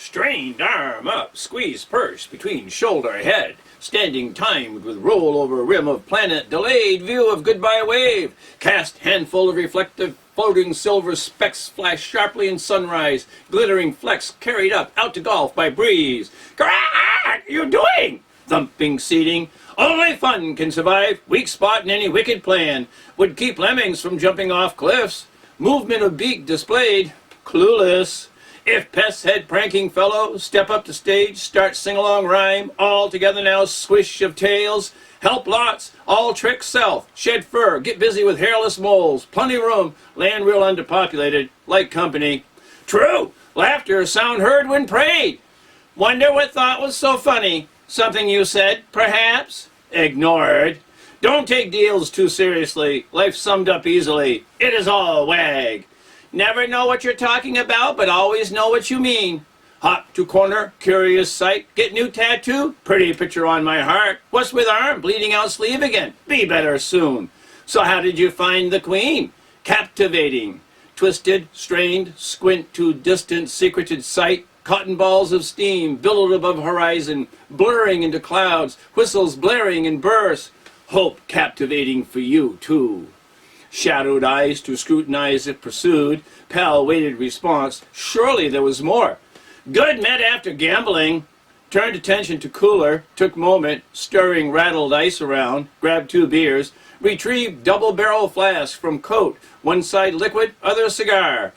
Strained arm up, squeeze purse between shoulder head, standing timed with roll over rim of planet, delayed view of goodbye wave, cast handful of reflective floating silver specks flash sharply in sunrise, glittering flecks carried up out to golf by breeze. What you doing? Thumping seating. Only fun can survive. Weak spot in any wicked plan. Would keep lemmings from jumping off cliffs. Movement of beak displayed. Clueless. If pests head pranking fellow, step up to stage, start sing-along rhyme, all together now swish of tails, help lots, all tricks self, shed fur, get busy with hairless moles, plenty room, land real underpopulated, like company. True, laughter, sound heard when prayed. Wonder what thought was so funny, something you said, perhaps? Ignored. Don't take deals too seriously, life summed up easily, it is all wag. Never know what you're talking about, but always know what you mean. Hop to corner, curious sight, get new tattoo, pretty picture on my heart. What's with arm, bleeding out sleeve again? Be better soon. So how did you find the queen? Captivating. Twisted, strained, squint to distant, secreted sight. Cotton balls of steam, billowed above horizon, blurring into clouds, whistles blaring in bursts. Hope captivating for you, too. Shadowed eyes to scrutinize if pursued. Pal waited response. Surely there was more. Good met after gambling. Turned attention to cooler. Took moment. Stirring rattled ice around. Grabbed 2 beers. Retrieved double-barrel flask from coat. One side liquid, other cigar.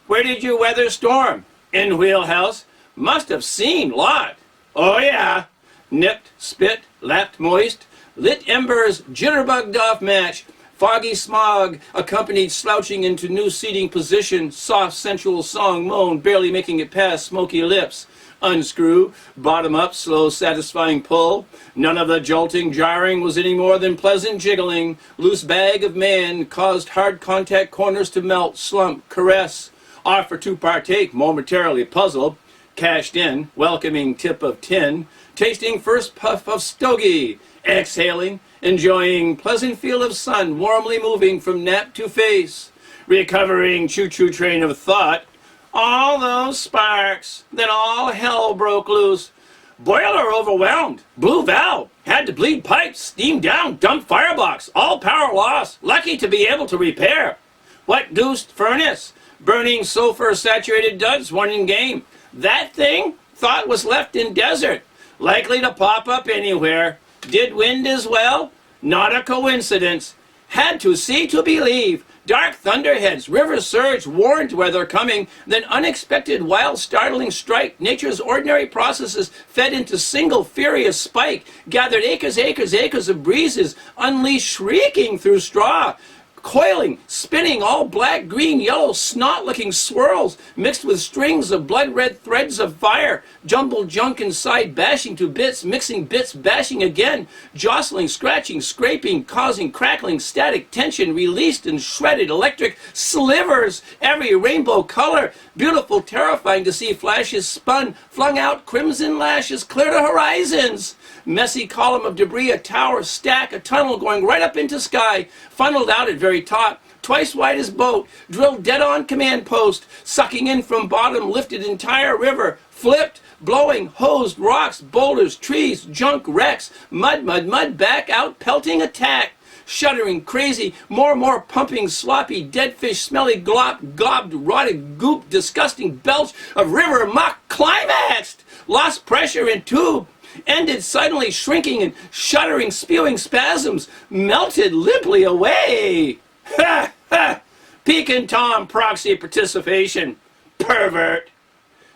Where did you weather storm? In wheelhouse. Must have seen lot. Oh yeah. Nipped, spit, lapped moist. Lit embers, jitterbugged off match. Foggy smog accompanied slouching into new seating position, soft sensual song moan, barely making it past smoky lips. Unscrew, bottom up, slow satisfying pull. None of the jolting jarring was any more than pleasant jiggling. Loose bag of man caused hard contact corners to melt, slump, caress. Offer to partake, momentarily puzzled. Cashed in, welcoming tip of tin. Tasting first puff of stogie. Exhaling, enjoying pleasant feel of sun warmly moving from nap to face. Recovering choo-choo train of thought. All those sparks, then all hell broke loose. Boiler overwhelmed, blue valve, had to bleed pipes, steam down, dump firebox, all power loss, lucky to be able to repair. What goosed furnace, burning sulfur saturated duds, one in game. That thing, thought was left in desert, likely to pop up anywhere. Did wind as well? Not a coincidence. Had to see to believe. Dark thunderheads, river surge warned where they're coming, then unexpected wild startling strike. Nature's ordinary processes fed into single furious spike, gathered acres of breezes, unleashed shrieking through straw. Coiling, spinning, all black, green, yellow, snot-looking swirls, mixed with strings of blood-red threads of fire, jumbled junk inside, bashing to bits, mixing bits, bashing again, jostling, scratching, scraping, causing crackling, static tension, released and shredded electric slivers, every rainbow color, beautiful, terrifying to see flashes spun, flung out crimson lashes, clear to horizons. Messy column of debris, a tower, stack, a tunnel going right up into sky, funneled out at very top, twice wide as boat, drilled dead on command post, sucking in from bottom, lifted entire river, flipped, blowing, hosed, rocks, boulders, trees, junk, wrecks, mud, back out, pelting attack. Shuddering, crazy, more pumping, sloppy, dead fish, smelly glop, gobbed, rotted goop, disgusting belch of river muck, climaxed, lost pressure in tube, ended suddenly shrinking and shuddering, spewing spasms, melted limply away. Ha ha! Pekin' Tom proxy participation. Pervert.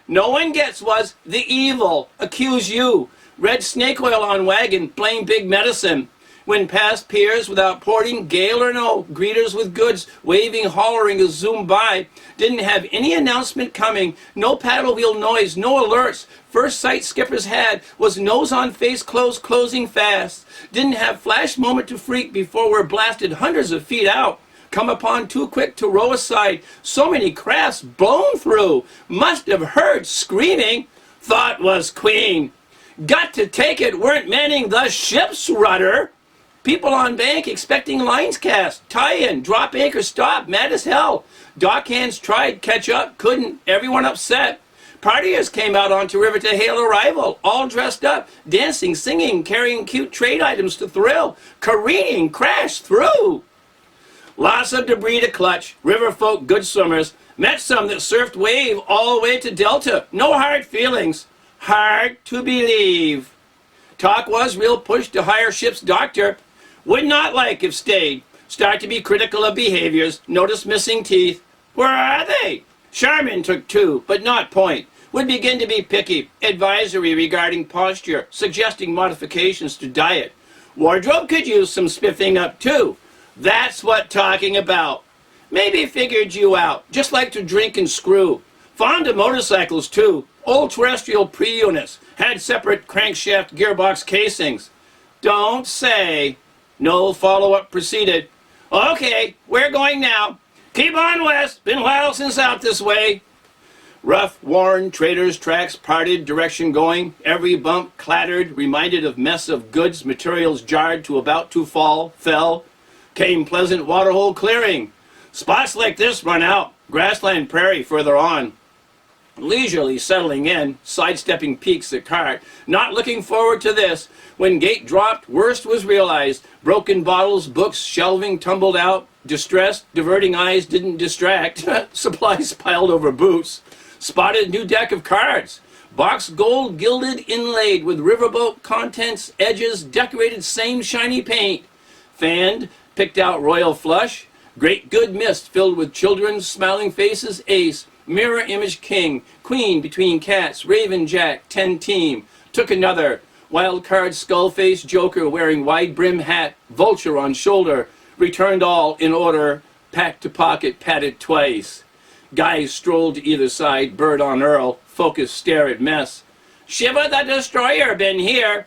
No one gets was the evil. Accuse you. Red snake oil on wagon. Blame big medicine. When past peers without porting, gale or no, greeters with goods, waving, hollering as zoom by, didn't have any announcement coming, no paddle wheel noise, no alerts. First sight skippers had was nose on face close, closing fast. Didn't have flash moment to freak before we're blasted hundreds of feet out. Come upon too quick to row aside, so many crafts blown through. Must have heard screaming, thought was queen. Got to take it, weren't manning the ship's rudder. People on bank expecting lines cast, tie-in, drop anchor, stop, mad as hell. Dock hands tried, catch up, couldn't, everyone upset. Partiers came out onto river to hail arrival, all dressed up, dancing, singing, carrying cute trade items to thrill, careening, crash through. Lots of debris to clutch, river folk good swimmers, met some that surfed wave all the way to Delta, no hard feelings, hard to believe. Talk was real push to hire ship's doctor, would not like if stayed, start to be critical of behaviors, notice missing teeth. Where are they? Charmin took 2, but not point. Would begin to be picky, advisory regarding posture, suggesting modifications to diet. Wardrobe could use some spiffing up too. That's what talking about. Maybe figured you out, just like to drink and screw. Fond of motorcycles too. Old terrestrial pre-units, had separate crankshaft gearbox casings. Don't say. No follow-up proceeded. Okay, we're going now. Keep on west, been a while since out this way. Rough, worn, traders' tracks parted, direction going. Every bump clattered, reminded of mess of goods, materials jarred to about to fall, fell. Came pleasant waterhole clearing. Spots like this run out, grassland prairie further on. Leisurely settling in, sidestepping peaks that cart, not looking forward to this. When gate dropped, worst was realized. Broken bottles, books, shelving tumbled out. Distressed, diverting eyes didn't distract. Supplies piled over boots. Spotted new deck of cards. Box gold gilded inlaid with riverboat contents, edges decorated same shiny paint. Fanned, picked out royal flush. Great good mist filled with children's smiling faces, ace. Mirror image king, queen between cats, raven jack, 10 team. Took another. Wild card skull face joker wearing wide brim hat, vulture on shoulder. Returned all in order, packed to pocket, patted twice. Guys strolled to either side, bird on Earl, focused stare at mess. Shiva the Destroyer been here.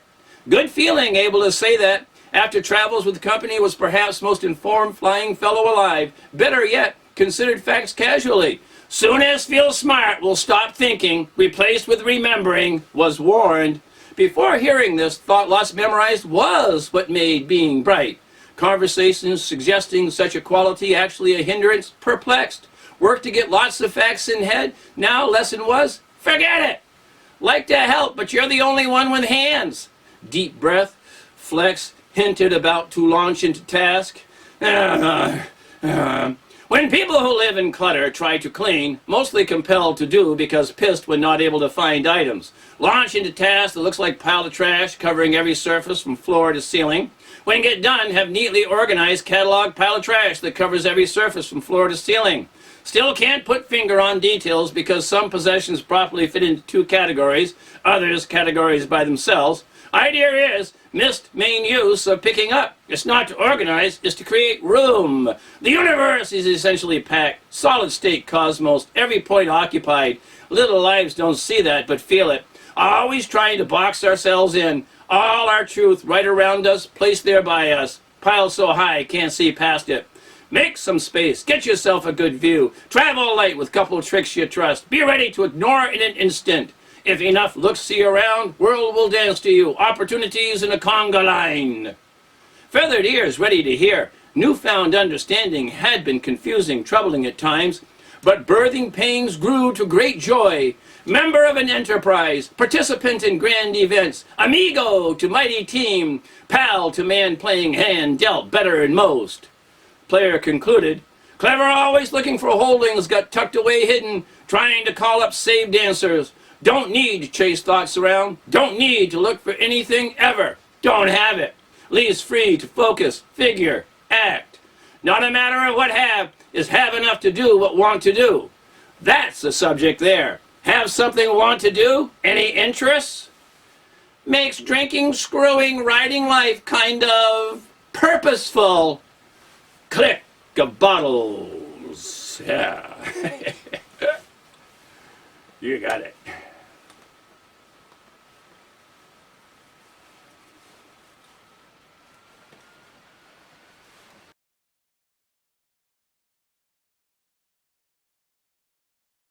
Good feeling able to say that. After travels with the company was perhaps most informed flying fellow alive. Better yet, considered facts casually. Soon as feel smart will stop thinking, replaced with remembering, was warned. Before hearing this, thought lots memorized was what made being bright. Conversations suggesting such a quality actually a hindrance, perplexed. Work to get lots of facts in head, now lesson was, forget it. Like to help, but you're the only one with hands. Deep breath, flex, hinted about to launch into task. When people who live in clutter try to clean, mostly compelled to do because pissed when not able to find items. Launch into task that looks like pile of trash covering every surface from floor to ceiling. When get done, have neatly organized catalog pile of trash that covers every surface from floor to ceiling. Still can't put finger on details because some possessions properly fit into 2 categories, others categories by themselves. Idea is, missed main use of picking up. It's not to organize, it's to create room. The universe is essentially packed, solid state cosmos, every point occupied. Little lives don't see that, but feel it. Always trying to box ourselves in. All our truth right around us, placed there by us. Piled so high, can't see past it. Make some space, get yourself a good view. Travel light with couple tricks you trust. Be ready to ignore in an instant. If enough looks see around, world will dance to you. Opportunities in a conga line. Feathered ears ready to hear. Newfound understanding had been confusing, troubling at times, but birthing pains grew to great joy. Member of an enterprise, participant in grand events, amigo to mighty team, pal to man playing hand, dealt better than most. Player concluded, clever always looking for holdings got tucked away hidden, trying to call up saved answers. Don't need to chase thoughts around. Don't need to look for anything ever. Don't have it. Leaves free to focus, figure, act. Not a matter of what have, is have enough to do what want to do. That's the subject there. Have something want to do? Any interests? Makes drinking, screwing, riding life kind of purposeful. Click of bottles. Yeah. You got it.